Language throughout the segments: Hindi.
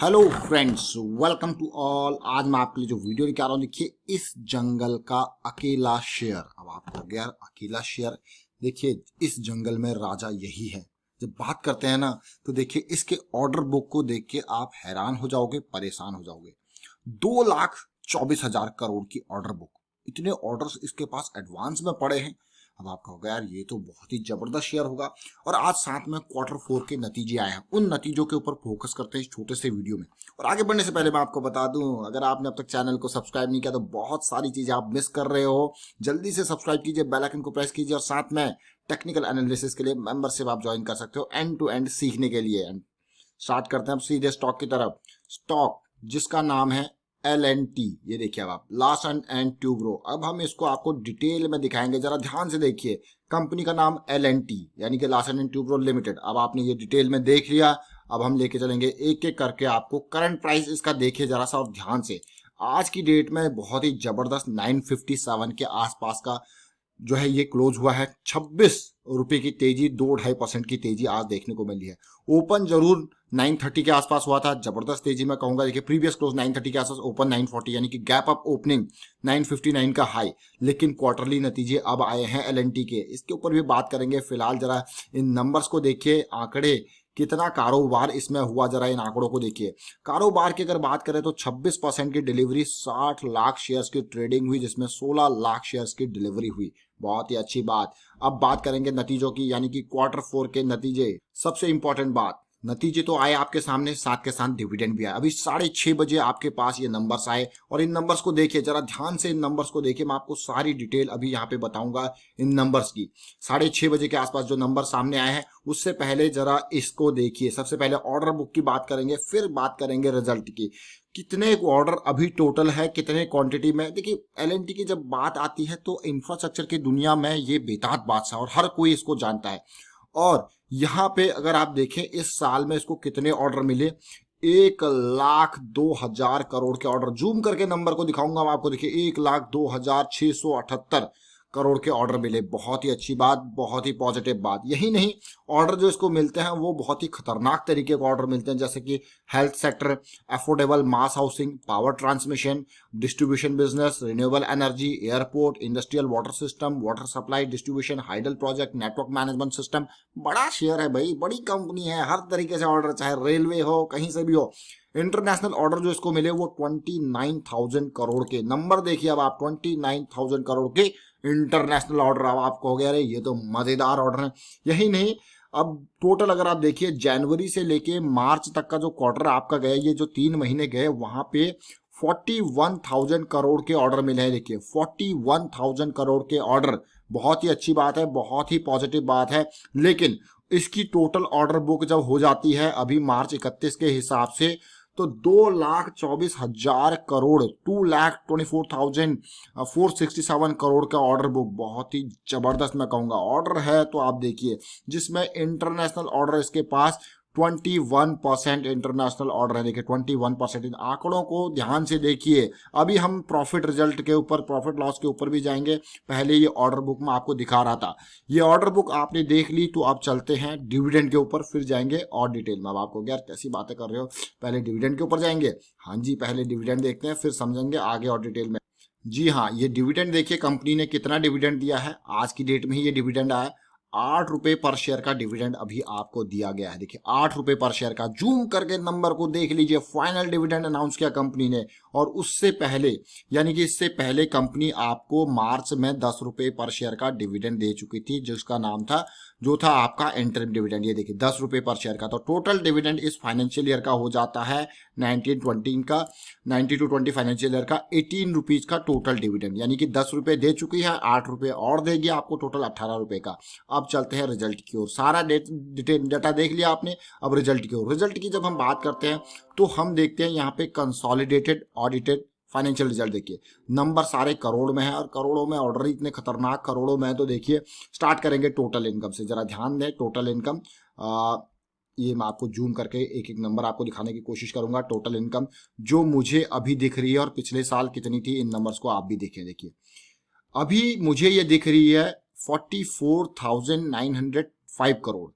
Hello friends, welcome to all. आज मैं आपके लिए जो वीडियो लेके आ रहा हूँ, देखिए इस जंगल का अकेला शेर। अब आपको हो गया अकेला शेर। देखिए इस जंगल में राजा यही है। जब बात करते हैं ना, तो देखिए इसके ऑर्डर बुक को देख के आप हैरान हो जाओगे, परेशान हो जाओगे। 2,24,000 करोड़ की ऑर्डर बुक, इतने ऑर्डर्स इसके पास एडवांस में पड़े हैं। अब आपका होगा यार ये तो बहुत ही जबरदस्त शेयर होगा। और आज साथ में Q4 के नतीजे आए हैं, उन नतीजों के ऊपर फोकस करते हैं इस छोटे से वीडियो में। और आगे बढ़ने से पहले मैं आपको बता दूं, अगर आपने अब तक चैनल को सब्सक्राइब नहीं किया तो बहुत सारी चीजें आप मिस कर रहे हो। जल्दी से सब्सक्राइब कीजिए, बेल आइकन को प्रेस कीजिए और साथ में टेक्निकल एनालिसिस के लिए मेंबरशिप आप ज्वाइन कर सकते हो एंड टू एंड सीखने के लिए। स्टार्ट करते हैं अब सीधे स्टॉक की तरफ। स्टॉक जिसका नाम है L&T, ये देखिए अब आप लार्सन एंड ट्यूब्रो। अब हम इसको आपको डिटेल में दिखाएंगे, जरा ध्यान से देखिए। कंपनी का नाम L&T यानी कि लार्सन एंड ट्यूब्रो लिमिटेड। अब आपने ये डिटेल में देख लिया, अब हम लेके चलेंगे एक एक करके आपको। करंट प्राइस इसका देखिए जरा सा और ध्यान से। आज की डेट में बहुत ही जबरदस्त 957 के आसपास का जो है ये क्लोज हुआ है। 26 रुपए की तेजी, 2-2.5% की तेजी आज देखने को मिली है। ओपन जरूर 930 के आसपास हुआ था, जबरदस्त तेजी मैं कहूंगा। देखिए प्रीवियस क्लोज 930 के आसपास, ओपन 940, यानी कि गैप अप ओपनिंग 959 का हाई। लेकिन क्वार्टरली नतीजे अब आए हैं L&T के, इसके ऊपर भी बात करेंगे। फिलहाल जरा इन नंबर्स को देखिए, आंकड़े कितना कारोबार इसमें हुआ, जरा इन आंकड़ों को देखिए। कारोबार की अगर बात करें तो 26% की डिलीवरी, 60 लाख शेयर्स की ट्रेडिंग हुई, जिसमें 16 लाख शेयर्स की डिलीवरी हुई। बहुत ही अच्छी बात। अब बात करेंगे नतीजों की, यानी कि Q4 के नतीजे। सबसे इंपॉर्टेंट बात, नतीजे तो आए आपके सामने, साथ के साथ डिविडेंड भी आया। अभी 6:30 बजे आपके पास ये नंबर्स आए और इन नंबर्स को देखिए, जरा ध्यान से इन नंबर्स को देखिए। मैं आपको सारी डिटेल अभी यहाँ पे बताऊंगा इन नंबर्स की। 6:30 बजे के आसपास जो नंबर सामने आए हैं, उससे पहले जरा इसको देखिए। सबसे पहले ऑर्डर बुक की बात करेंगे, फिर बात करेंगे रिजल्ट की। कितने ऑर्डर अभी टोटल है, कितने क्वांटिटी में। देखिए L&T की जब बात आती है तो इंफ्रास्ट्रक्चर की दुनिया में ये बेताज बादशाह और हर कोई इसको जानता है। और यहाँ पे अगर आप देखें इस साल में इसको कितने ऑर्डर मिले, 1,02,000 करोड़ के ऑर्डर। जूम करके नंबर को दिखाऊंगा मैं आपको। देखिए 1,02,678 करोड़ के ऑर्डर मिले। बहुत ही अच्छी बात, बहुत ही पॉजिटिव बात। यही नहीं, ऑर्डर जो इसको मिलते हैं वो बहुत ही खतरनाक तरीके के ऑर्डर मिलते हैं, जैसे कि health sector, affordable mass housing, power transmission, distribution business, renewable energy, airport, industrial water system, water supply distribution, hydel project, network management system. बड़ा शेयर है भाई, बड़ी कंपनी है, हर तरीके से ऑर्डर, चाहे रेलवे हो, कहीं से भी हो। इंटरनेशनल ऑर्डर जो इसको मिले वो 29,000 करोड़ के। नंबर देखिए अब आप, 29,000 करोड़ के इंटरनेशनल ऑर्डर। अब आपको हो गया अरे ये तो मजेदार ऑर्डर है। यही नहीं, अब टोटल अगर आप देखिए जनवरी से लेके मार्च तक का जो क्वार्टर आपका गया, ये जो 3 महीने गए, वहां पे 41,000 करोड़ के ऑर्डर मिले हैं। देखिए 41,000 करोड़ के ऑर्डर, बहुत ही अच्छी बात है, बहुत ही पॉजिटिव बात है। लेकिन इसकी टोटल ऑर्डर बुक जब हो जाती है अभी मार्च 31 के हिसाब से, तो 2,24,000 करोड़, 2,24,467 करोड़ का ऑर्डर बुक। बहुत ही जबरदस्त मैं कहूंगा ऑर्डर है। तो आप देखिए, जिसमें इंटरनेशनल ऑर्डर इसके पास 21% इंटरनेशनल ऑर्डर है। देखिए 21%। इन आंकड़ों को ध्यान से देखिए। अभी हम प्रॉफिट रिजल्ट के ऊपर, प्रॉफिट लॉस के ऊपर भी जाएंगे। पहले ये ऑर्डर बुक में आपको दिखा रहा था, ये ऑर्डर बुक आपने देख ली। तो अब चलते हैं डिविडेंड के ऊपर, फिर जाएंगे और डिटेल में। अब आपको यार कैसी बातें कर रहे हो, पहले डिविडेंड के ऊपर जाएंगे। हाँ जी, पहले डिविडेंड देखते हैं, फिर समझेंगे आगे और डिटेल में। जी हाँ, ये डिविडेंड देखिए, कंपनी ने कितना डिविडेंड दिया है। आज की डेट में ही ये डिविडेंड आया, 8 रुपए पर शेयर का डिविडेंड अभी आपको दिया गया है। देखिए 8 रुपए पर शेयर का। जूम करके नंबर को देख लीजिए। फाइनल डिविडेंड अनाउंस किया कंपनी ने, और उससे पहले यानी कि इससे पहले कंपनी आपको मार्च में 10 रुपए पर शेयर का डिविडेंड दे चुकी थी, जिसका नाम था, जो था आपका इंटरिम डिविडेंड। ये देखिए 10 रुपए पर शेयर का। तो टोटल डिविडेंड इस फाइनेंशियल ईयर का हो जाता है 19-20 का, 19-20 फाइनेंशियल ईयर का 18 रुपीज का टोटल डिविडेंड। यानी कि 10 रुपए दे चुकी है, 8 रुपए और देगी आपको, टोटल 18 रुपए का। अब चलते हैं रिजल्ट की ओर। सारा डाटा देख लिया आपने, अब रिजल्ट की ओर। रिजल्ट की जब हम बात करते हैं तो हम देखते हैं यहाँ पे कंसोलिडेटेड ऑडिटेड फाइनेंशियल रिजल्ट। देखिए नंबर सारे करोड़ में है, और करोड़ों में ऑर्डर इतने खतरनाक करोड़ों में है। तो देखिए स्टार्ट करेंगे टोटल इनकम से, जरा ध्यान दें। टोटल इनकम, ये मैं आपको जूम करके एक एक नंबर आपको दिखाने की कोशिश करूंगा। टोटल इनकम जो मुझे अभी दिख रही है, और पिछले साल कितनी थी, इन नंबर्स को आप भी देखें। देखिए अभी मुझे ये दिख रही है 44,905 करोड़,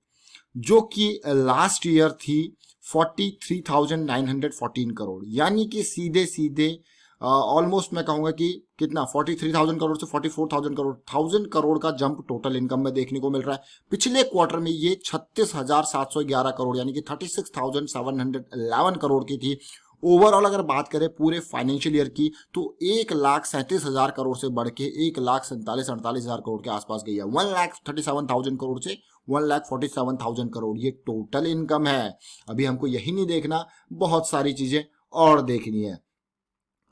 जो कि लास्ट ईयर थी 43,914 करोड़, यानी कि सीधे सीधे ऑलमोस्ट मैं कहूंगा कि कितना 43,000 करोड़ से 44,000 करोड़, 1,000 करोड़ का जंप टोटल इनकम में देखने को मिल रहा है। पिछले क्वार्टर में ये 36,711 करोड़ यानी कि 36,711 करोड़ की थी। ओवरऑल अगर बात करें पूरे फाइनेंशियल ईयर की तो 1,37,000 करोड़ से बढ़ के 1,47,48,000 करोड़ के आसपास गई है। 1,37,000 करोड़ से 1,47,000 करोड़ ये टोटल इनकम है। अभी हमको यही नहीं देखना, बहुत सारी चीजें और देखनी है।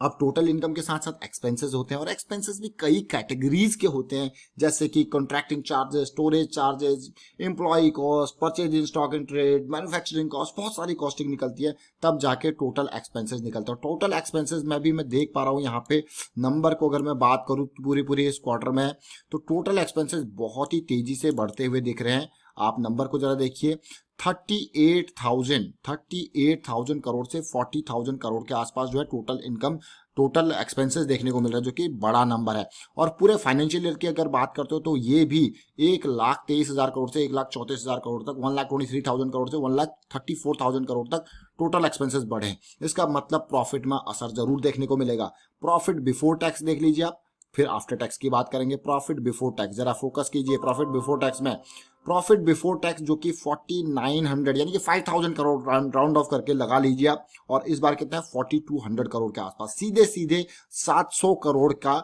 अब टोटल इनकम के साथ साथ एक्सपेंसेस होते हैं, और एक्सपेंसेस भी कई कैटेगरीज के होते हैं, जैसे कि contracting charges, storage charges, employ cost, purchase in stock and trade, manufacturing cost, बहुत सारी कॉस्टिंग निकलती है, तब जाके टोटल एक्सपेंसेस निकलता है। टोटल एक्सपेंसेस में भी मैं देख पा रहा हूँ यहाँ पे नंबर को, अगर मैं बात करूँ पूरी इस क्वार्टर में, तो टोटल एक्सपेंसेस बहुत ही तेजी से बढ़ते हुए दिख रहे हैं। आप नंबर को जरा देखिए, 38,000 करोड़ से 40,000 करोड़ के आसपास जो है टोटल इनकम, टोटल एक्सपेंसेस देखने को मिल रहा है, जो कि बड़ा नंबर है। और पूरे फाइनेंशियल ईयर की अगर बात करते हो तो ये भी 1,23,000 करोड़ से 1,34,000 करोड़ तक, 1,23,000 करोड़ से 1,34,000 करोड़ तक टोटल एक्सपेंसेस बढ़े हैं। इसका मतलब प्रॉफिट में असर जरूर देखने को मिलेगा। प्रॉफिट बिफोर टैक्स देख लीजिए आप, फिर आफ्टर टैक्स की बात करेंगे। प्रॉफिट बिफोर टैक्स जरा फोकस कीजिए। प्रॉफिट बिफोर टैक्स में प्रॉफिट बिफोर टैक्स जो कि 4,900 यानी कि 5,000 करोड़ राउंड ऑफ करके लगा लीजिए आप, और इस बार कितना है 4,200 करोड़ के आसपास, सीधे सीधे 700 करोड़ का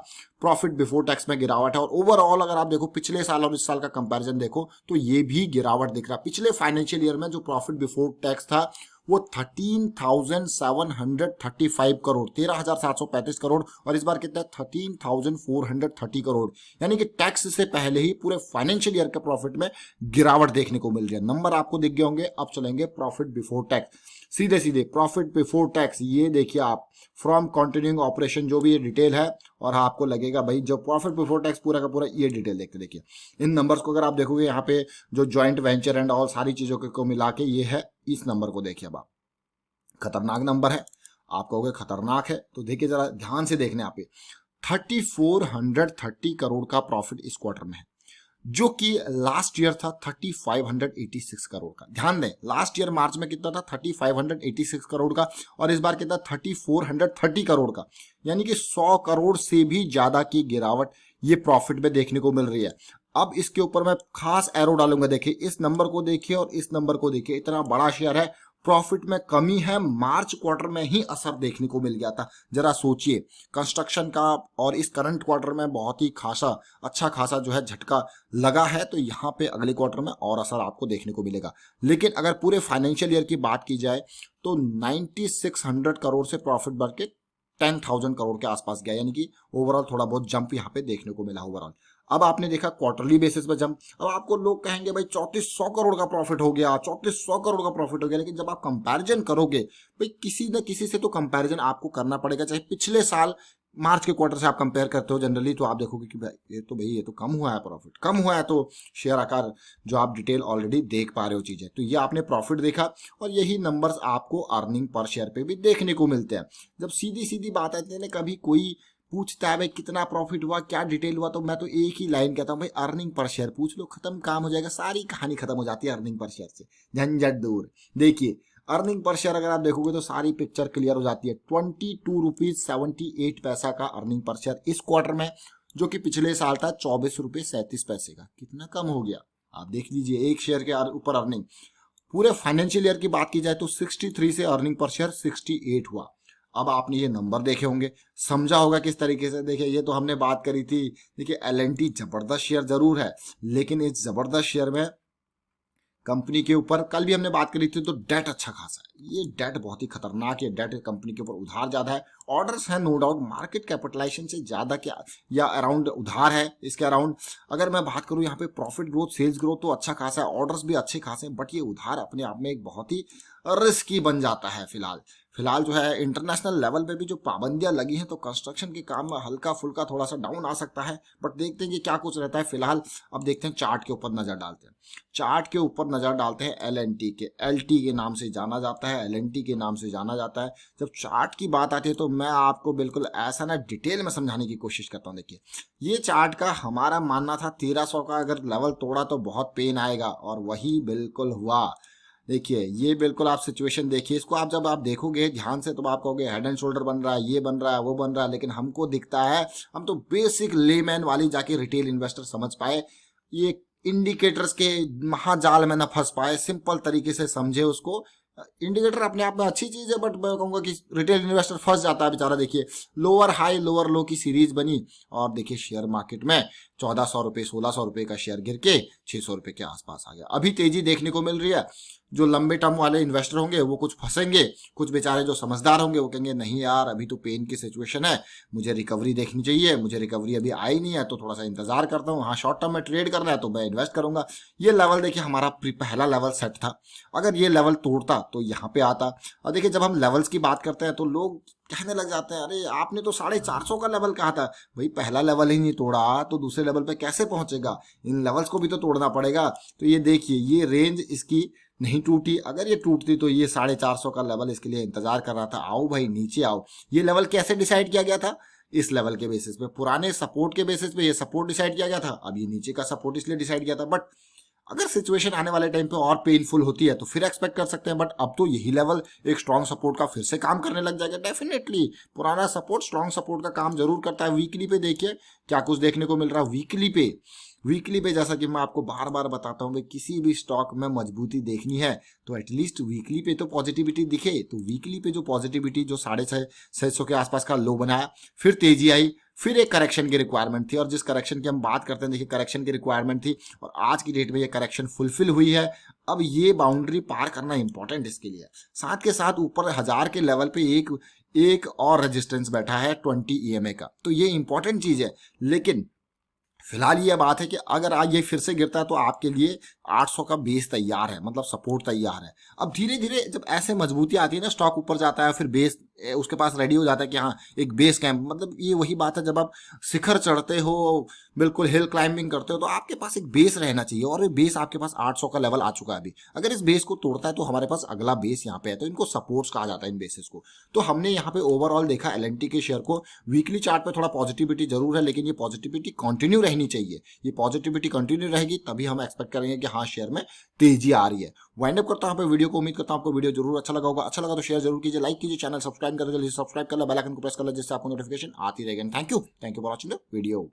प्रॉफिट बिफोर टैक्स में गिरावट है। और ओवरऑल अगर आप देखो पिछले साल और इस साल का कंपैरिजन देखो तो ये भी गिरावट दिख रहा है। पिछले फाइनेंशियल ईयर में जो प्रॉफिट बिफोर टैक्स था वो 13,735 करोड़, 13,735 करोड़, और इस बार कितना 13,430 करोड़, यानी कि टैक्स से पहले ही पूरे फाइनेंशियल ईयर के प्रॉफिट में गिरावट देखने को मिल रही है। नंबर आपको दिख गए होंगे। अब चलेंगे प्रॉफिट बिफोर टैक्स। सीधे सीधे प्रॉफिट बिफोर टैक्स ये देखिए आप, फ्रॉम कंटिन्यूइंग ऑपरेशन जो भी ये डिटेल है, और आपको लगेगा भाई जो प्रॉफिट बिफोर टैक्स पूरा का पूरा ये डिटेल देखते देखिए। इन नंबर्स को अगर आप देखोगे यहाँ पे जो ज्वाइंट वेंचर एंड ऑल सारी चीजों को मिला के ये है, इस नंबर को देखिए। अब आप खतरनाक नंबर है, आप कहोगे खतरनाक है तो देखिए जरा ध्यान से देखने आप, 3,430 करोड़ का प्रॉफिट इस क्वार्टर में है, जो कि लास्ट ईयर था 3,586 करोड़ का। ध्यान दें, लास्ट ईयर मार्च में कितना था 3,586 करोड़ का, और इस बार कितना 3,430 करोड़ का, यानी कि 100 करोड़ से भी ज्यादा की गिरावट ये प्रॉफिट में देखने को मिल रही है। अब इसके ऊपर मैं खास एरो डालूंगा, देखिए इस नंबर को देखिए और इस नंबर को देखिए, इतना बड़ा शेयर है, प्रॉफिट में कमी है, मार्च क्वार्टर में ही असर देखने को मिल गया था। जरा सोचिए, कंस्ट्रक्शन का और इस करंट क्वार्टर में बहुत ही अच्छा खासा जो है झटका लगा है, तो यहाँ पे अगले क्वार्टर में और असर आपको देखने को मिलेगा। लेकिन अगर पूरे फाइनेंशियल ईयर की बात की जाए तो 9,600 करोड़ से प्रॉफिट बढ़ के 10,000 करोड़ के आसपास गया, यानी कि ओवरऑल थोड़ा बहुत जंप यहाँ पे देखने को मिला ओवरऑल। अब आपने देखा क्वार्टरली बेसिस पर जंप। अब आपको लोग कहेंगे भाई 3,400 करोड़ का प्रॉफिट हो गया, 3,400 करोड़ का प्रॉफिट हो गया, लेकिन जब आप कंपैरिजन करोगे भाई किसी न किसी से तो कंपैरिजन आपको करना पड़ेगा, चाहे पिछले साल मार्च के क्वार्टर से आप कंपेयर करते हो जनरली, तो आप देखोगे कि भाई ये तो कम हुआ है, प्रॉफिट कम हुआ है, तो शेयर आकार जो आप डिटेल ऑलरेडी देख पा रहे हो चीजें, तो ये आपने प्रॉफिट देखा, और यही नंबर्स आपको अर्निंग पर शेयर पे भी देखने को मिलते हैं। जब सीधी सीधी बात आती है, कभी कोई पूछता है भाई कितना प्रॉफिट हुआ, क्या डिटेल हुआ, तो मैं तो एक ही लाइन कहता हूँ भाई अर्निंग पर शेयर पूछ लो, खत्म काम हो जाएगा, सारी कहानी खत्म हो जाती है अर्निंग पर शेयर से, झंझट दूर। देखिए अर्निंग पर शेयर अगर आप देखोगे तो सारी पिक्चर क्लियर हो जाती है। 22.78 रुपीज का अर्निंग पर शेयर इस क्वार्टर में, जो कि पिछले साल था 24.37 रुपए का, कितना कम हो गया आप देख लीजिए एक शेयर के ऊपर अर्निंग। पूरे फाइनेंशियल ईयर की बात की जाए तो 63 से अर्निंग पर शेयर 68 हुआ। अब आपने ये नंबर देखे होंगे, समझा होगा किस तरीके से। देखिए ये तो हमने बात करी थी, देखिए L&T जबरदस्त शेयर जरूर है, लेकिन इस जबरदस्त शेयर में कंपनी के ऊपर कल भी हमने बात करी थी, तो डेट अच्छा खासा है, ये डेट बहुत ही खतरनाक है, डेट कंपनी के ऊपर उधार ज्यादा है, ऑर्डर्स है नो डाउट, मार्केट कैपिटलाइजेशन से ज्यादा क्या या अराउंड उधार है इसके अराउंड। अगर मैं बात करूं यहाँ पे प्रॉफिट ग्रोथ, सेल्स ग्रोथ तो अच्छा खासा है, ऑर्डर्स भी अच्छे खासे हैं, बट ये उधार अपने आप में एक बहुत ही रिस्की बन जाता है। फिलहाल जो है इंटरनेशनल लेवल पे भी जो पाबंदियां लगी हैं, तो कंस्ट्रक्शन के काम में हल्का फुल्का थोड़ा सा डाउन आ सकता है, बट देखते हैं कि क्या कुछ रहता है। फिलहाल अब देखते हैं, चार्ट के ऊपर नजर डालते हैं। चार्ट के ऊपर नजर डालते हैं L&T के, LT के नाम से जाना जाता है, L&T के नाम से जाना जाता है। जब चार्ट की बात आती है तो मैं आपको बिल्कुल ऐसा ना डिटेल में समझाने की कोशिश करता हूँ। देखिए ये चार्ट का हमारा मानना था 1,300 का अगर लेवल तोड़ा तो बहुत पेन आएगा, और वही बिल्कुल हुआ। देखिए ये बिल्कुल आप सिचुएशन देखिए, इसको आप जब आप देखोगे ध्यान से तो आप कहोगे हेड एंड शोल्डर बन रहा है, ये बन रहा है, वो बन रहा है, लेकिन हमको दिखता है, हम तो बेसिक लेमैन वाली जाके रिटेल इन्वेस्टर समझ पाए, ये इंडिकेटर्स के महाजाल में न फंस पाए, सिंपल तरीके से समझे उसको। इंडिकेटर अपने आप में अच्छी चीज है, बट मैं कहूंगा कि रिटेल इन्वेस्टर फंस जाता है बेचारा। देखिए लोअर हाई लोअर लो की सीरीज बनी, और देखिए शेयर मार्केट में 1400 रुपये 1600 रुपये का शेयर गिर के 600 रुपये के आसपास आ गया। अभी तेजी देखने को मिल रही है। जो लंबे टर्म वाले इन्वेस्टर होंगे वो कुछ फंसेंगे, कुछ बेचारे जो समझदार होंगे वो कहेंगे नहीं यार अभी तो पेन की सिचुएशन है, मुझे रिकवरी देखनी चाहिए, मुझे रिकवरी अभी आई नहीं है तो थोड़ा सा इंतजार करता हूँ, हाँ शॉर्ट टर्म में ट्रेड करना है तो मैं इन्वेस्ट करूंगा। ये लेवल देखिए हमारा पहला लेवल सेट था, अगर ये लेवल तोड़ता तो यहाँ पे आता। और देखिए जब हम लेवल्स की बात करते हैं तो लोग कहने लग जाते हैं अरे आपने तो 450 का लेवल कहा था, भाई पहला लेवल ही नहीं तोड़ा तो दूसरे लेवल पे कैसे पहुंचेगा, इन लेवल्स को भी तो तोड़ना पड़ेगा। तो ये देखिए ये रेंज इसकी नहीं टूटी, अगर ये टूटती तो ये 450 का लेवल इसके लिए इंतजार कर रहा था, आओ भाई नीचे आओ। ये लेवल कैसे डिसाइड किया गया था, इस लेवल के बेसिस पे, पुराने सपोर्ट के बेसिस पे ये सपोर्ट डिसाइड किया गया था, अब ये नीचे का सपोर्ट इसलिए डिसाइड किया था। बट अगर सिचुएशन आने वाले टाइम पे और पेनफुल होती है तो फिर एक्सपेक्ट कर सकते हैं, बट अब तो यही लेवल एक स्ट्रॉन्ग सपोर्ट का फिर से काम करने लग जाएगा। डेफिनेटली पुराना सपोर्ट स्ट्रॉन्ग सपोर्ट का काम जरूर करता है। वीकली पे देखिए क्या कुछ देखने को मिल रहा है। वीकली पे जैसा कि मैं आपको बार बार बताता हूँ, किसी भी स्टॉक में मजबूती देखनी है तो एटलीस्ट वीकली पे तो पॉजिटिविटी दिखे। तो वीकली पे जो पॉजिटिविटी जो 650 के आसपास का लो बनाया, फिर तेजी आई, फिर एक करेक्शन की रिक्वायरमेंट थी, और जिस करेक्शन की हम बात करते हैं देखिए करेक्शन की रिक्वायरमेंट थी और आज की डेट में ये करेक्शन फुलफिल हुई है। अब ये बाउंड्री पार करना इंपॉर्टेंट इसके लिए। साथ के साथ ऊपर 1000 के लेवल पे एक और रेजिस्टेंस बैठा है 20 EMA का, तो ये इंपॉर्टेंट चीज है। लेकिन फिलहाल ये बात है कि अगर आज ये फिर से गिरता है तो आपके लिए 800 का बेस तैयार है, मतलब सपोर्ट तैयार है। अब धीरे धीरे जब ऐसे मजबूती आती है ना, स्टॉक ऊपर जाता है फिर बेस उसके पास रेडी हो जाता है कि हाँ एक बेस कैंप, मतलब ये वही बात है जब आप शिखर चढ़ते हो, बिल्कुल हिल क्लाइंबिंग करते हो, तो आपके पास एक बेस रहना चाहिए, और ये बेस आपके पास 800 का लेवल आ चुका है अभी। अगर इस बेस को तोड़ता है तो हमारे पास अगला बेस यहाँ पे है, तो इनको सपोर्ट्स कहा जाता है इन बेसिस को। तो हमने यहाँ पे ओवरऑल देखा L&T के शेयर को वीकली चार्ट पे थोड़ा पॉजिटिविटी जरूर है, लेकिन ये पॉजिटिविटी कंटिन्यू रहनी चाहिए। ये पॉजिटिविटी कंटिन्यू रहेगी तभी हम एक्सपेक्ट करेंगे कि हाँ शेयर में तेजी आ रही है। वाइंड अप करता हूँ पे वीडियो को, उम्मीद करता हूँ आपको वीडियो जरूर अच्छा लगा होगा। अच्छा लगा तो शेयर जरूर कीजिए, लाइक कीजिए, चैनल सब्सक्राइब कर लीजिए, सब्सक्राइब कर लो, बेल आइकन को प्रेस कर लो जिससे आपको नोटिफिकेशन आती रहेगी। Thank you for watching the video.